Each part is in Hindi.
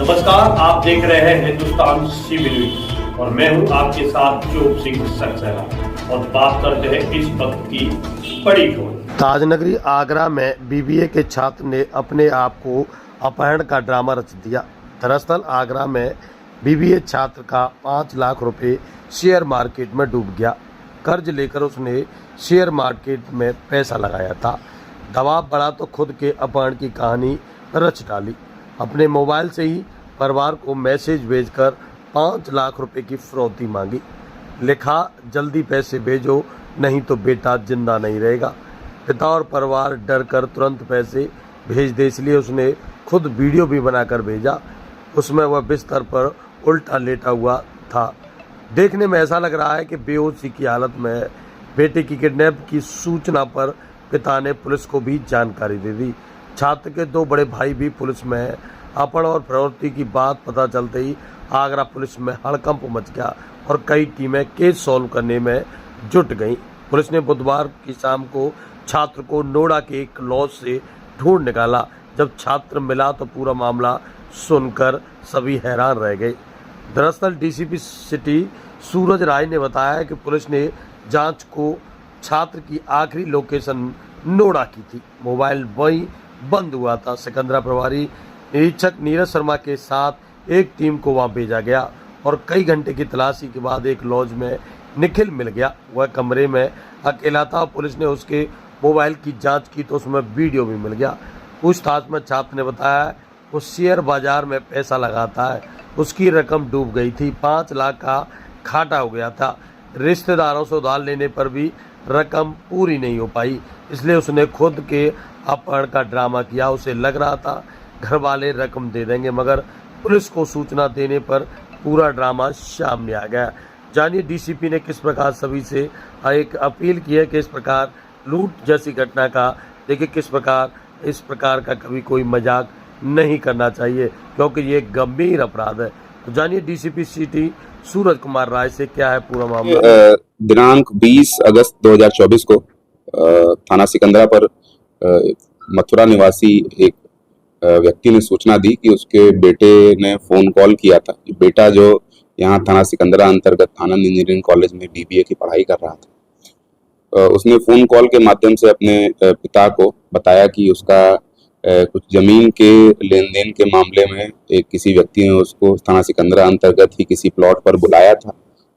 नमस्कार, आप देख रहे हैं हिंदुस्तान सीबी न्यूज और मैं हूं आपके साथ चोप सिंह सक्सेना और बात करते हैं इस वक्त की बड़ी खबर। ताजनगरी आगरा में बीबीए के छात्र ने अपने आप को अपहरण का ड्रामा रच दिया। दरअसल आगरा में बीबीए छात्र का 5 लाख रुपए शेयर मार्केट में डूब गया। कर्ज लेकर उसने शेयर मार्केट में पैसा लगाया था। दबाव बढ़ा तो खुद के अपहरण की कहानी रच डाली। अपने मोबाइल से ही परिवार को मैसेज भेजकर 5 लाख रुपए की फिरौती मांगी। लिखा, जल्दी पैसे भेजो नहीं तो बेटा जिंदा नहीं रहेगा। पिता और परिवार डर कर तुरंत पैसे भेज दे, इसलिए उसने खुद वीडियो भी बनाकर भेजा। उसमें वह बिस्तर पर उल्टा लेटा हुआ था। देखने में ऐसा लग रहा है कि बेहोशी की हालत में है। बेटे की किडनैप की सूचना पर पिता ने पुलिस को भी जानकारी दे दी। छात्र के 2 बड़े भाई भी पुलिस में हैं। अपहरण और प्रवृत्ति की बात पता चलते ही आगरा पुलिस में हड़कंप मच गया और कई टीमें केस सॉल्व करने में जुट गईं। पुलिस ने बुधवार की शाम को छात्र को नोएडा के एक लॉज से ढूंढ निकाला। जब छात्र मिला तो पूरा मामला सुनकर सभी हैरान रह गए। दरअसल डीसीपी सिटी सूरज राय ने बताया कि पुलिस ने जांच को छात्र की आखिरी लोकेशन नोएडा की थी। मोबाइल वहीं बंद हुआ था। सिकंदरा प्रभारी निरीक्षक नीरज शर्मा के साथ एक टीम को वहां भेजा गया और कई घंटे की तलाशी के बाद एक लॉज में निखिल मिल गया। वह कमरे में अकेला था। पुलिस ने उसके मोबाइल की जांच की तो उसमें वीडियो भी मिल गया। पूछताछ में छात्र ने बताया वो शेयर बाजार में पैसा लगाता है। उसकी रकम डूब गई थी। 5 लाख का घाटा हो गया था। रिश्तेदारों से उधार लेने पर भी रकम पूरी नहीं हो पाई, इसलिए उसने खुद के अपहरण का ड्रामा किया। उसे लग रहा था घर वाले रकम दे देंगे, मगर पुलिस को सूचना देने पर पूरा ड्रामा सामने आ गया। जानिए डीसीपी ने किस प्रकार सभी से एक अपील की है कि इस प्रकार लूट जैसी घटना का देखिए किस प्रकार इस प्रकार का कभी कोई मजाक नहीं करना चाहिए, क्योंकि ये गंभीर अपराध है। तो जानिए डीसीपी सिटी सूरज कुमार राय से क्या है पूरा मामला। दिनांक 20 अगस्त 2024 को थाना सिकंदरा पर मथुरा निवासी एक व्यक्ति ने सूचना दी कि उसके बेटे ने फोन कॉल किया था। बेटा जो यहाँ थाना सिकंदरा अंतर्गत आनंद इंजीनियरिंग कॉलेज में बीबीए की पढ़ाई कर रहा था। उसने फोन कॉल के माध्यम से अपने पिता को बताया कि उसका कुछ जमीन के लेन देन के मामले में एक किसी व्यक्ति ने उसको थाना सिकंदरा अंतर्गत ही किसी प्लॉट पर बुलाया था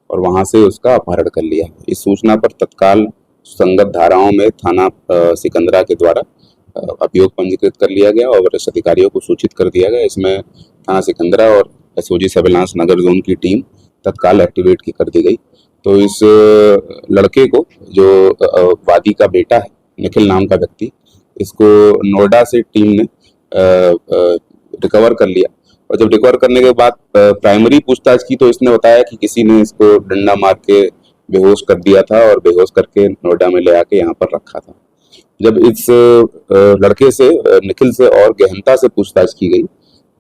और वहां से उसका अपहरण कर लिया। इस सूचना पर तत्काल संगत धाराओं में थाना सिकंदरा के द्वारा अभियोग पंजीकृत कर लिया गया और वरिष्ठ अधिकारियों को सूचित कर दिया गया। इसमें थाना सिकंदरा और एसओजी सर्विलांस नगर जोन की टीम तत्काल एक्टिवेट की कर दी गई। तो इस लड़के को जो वादी का बेटा है, निखिल नाम का व्यक्ति, इसको नोएडा से टीम ने रिकवर कर लिया और जब रिकवर करने के बाद प्राइमरी पूछताछ की तो इसने बताया कि किसी ने इसको डंडा मार के बेहोश कर दिया था और बेहोश करके नोएडा में ले आके यहाँ पर रखा था। जब इस लड़के से निखिल से और गहनता से पूछताछ की गई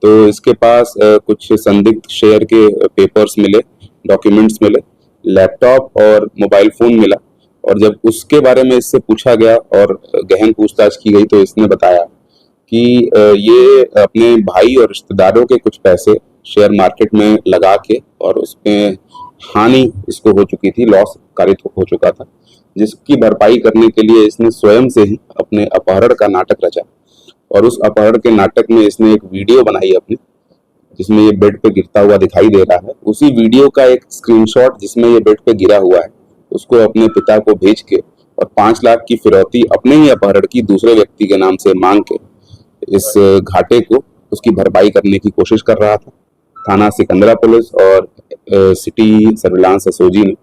तो इसके पास कुछ संदिग्ध शेयर के पेपर्स मिले, डॉक्यूमेंट्स मिले, लैपटॉप और मोबाइल फोन मिला और जब उसके बारे में इससे पूछा गया और गहन पूछताछ की गई तो इसने बताया कि ये अपने भाई और रिश्तेदारों के कुछ पैसे शेयर मार्केट में लगा के और उसमें हानि इसको हो चुकी थी, लॉस कारित हो चुका था, जिसकी भरपाई करने के लिए इसने स्वयं से ही अपने अपहरण का नाटक रचा और उस अपहरण के नाटक में इसने एक वीडियो बनाई अपनी, जिसमें ये बेड पे गिरता हुआ दिखाई दे रहा है। उसी वीडियो का एक स्क्रीनशॉट जिसमें ये बेड पे गिरा हुआ है उसको अपने पिता को भेज के और 5 लाख की फिरौती अपने ही अपहरण की दूसरे व्यक्ति के नाम से मांग के इस घाटे को उसकी भरपाई करने की कोशिश कर रहा था। थाना सिकंदरा पुलिस और सिटी सर्विलांस एसओजी ने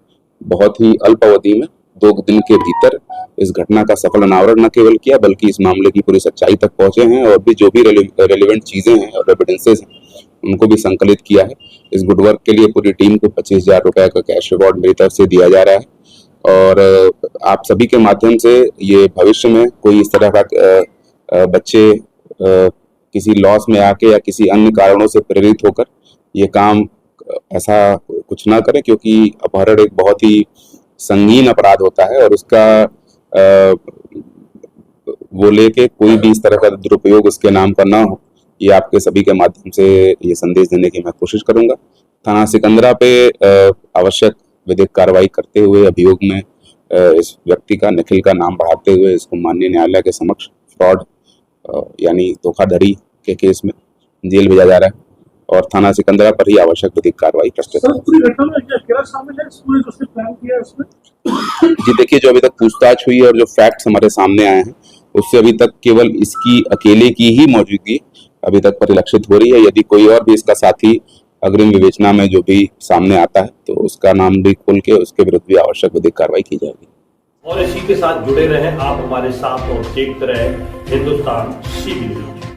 बहुत ही अल्प अवधि में 2 दिन के भीतर इस घटना का सफल अनावरण न केवल किया बल्कि इस मामले की पूरी सच्चाई तक पहुंचे हैं और भी जो भी रेलिवेंट चीजें हैं और एविडेंसेस हैं उनको भी संकलित किया है। इस गुड वर्क के लिए पूरी टीम को 25,000 रुपए का कैश रिवॉर्ड मेरी तरफ से दिया जा रहा है और आप सभी के माध्यम से ये भविष्य में कोई इस तरह का बच्चे किसी लॉस में आके या किसी अन्य कारणों से प्रेरित होकर ये काम ऐसा कुछ ना करें, क्योंकि अपहरण एक बहुत ही संगीन अपराध होता है और उसका वो लेके कोई भी इस तरह का दुरुपयोग उसके नाम का ना हो, ये आपके सभी के माध्यम से ये संदेश देने की मैं कोशिश करूंगा। थाना सिकंदरा पे आवश्यक विधिक कार्रवाई करते हुए अभियोग में इस व्यक्ति का, निखिल का नाम बढ़ाते हुए इसको माननीय न्यायालय के समक्ष फ्रॉड यानी धोखाधड़ी के केस में जेल भेजा जा रहा है और थाना सिकंदरा पर ही आवश्यक विधिक कार्रवाई प्रस्तुत है। पूरी घटना में क्या अकेला शामिल है? पूरे जो उसने प्लान किया है उसमें? जी देखिए, जो अभी तक पूछताछ हुई है और जो फैक्ट्स हमारे सामने आए हैं उससे अभी तक केवल इसकी अकेले की ही मौजूदगी अभी तक परिलक्षित हो रही है। यदि कोई और भी इसका साथी अग्रिम विवेचना में जो भी सामने आता है तो उसका नाम भी खोल के उसके विरुद्ध भी आवश्यक विधिक कार्रवाई की जाएगी। और इसी के साथ जुड़े रहें आप हमारे साथ और देखते रहें हिंदुस्तान CB न्यूज।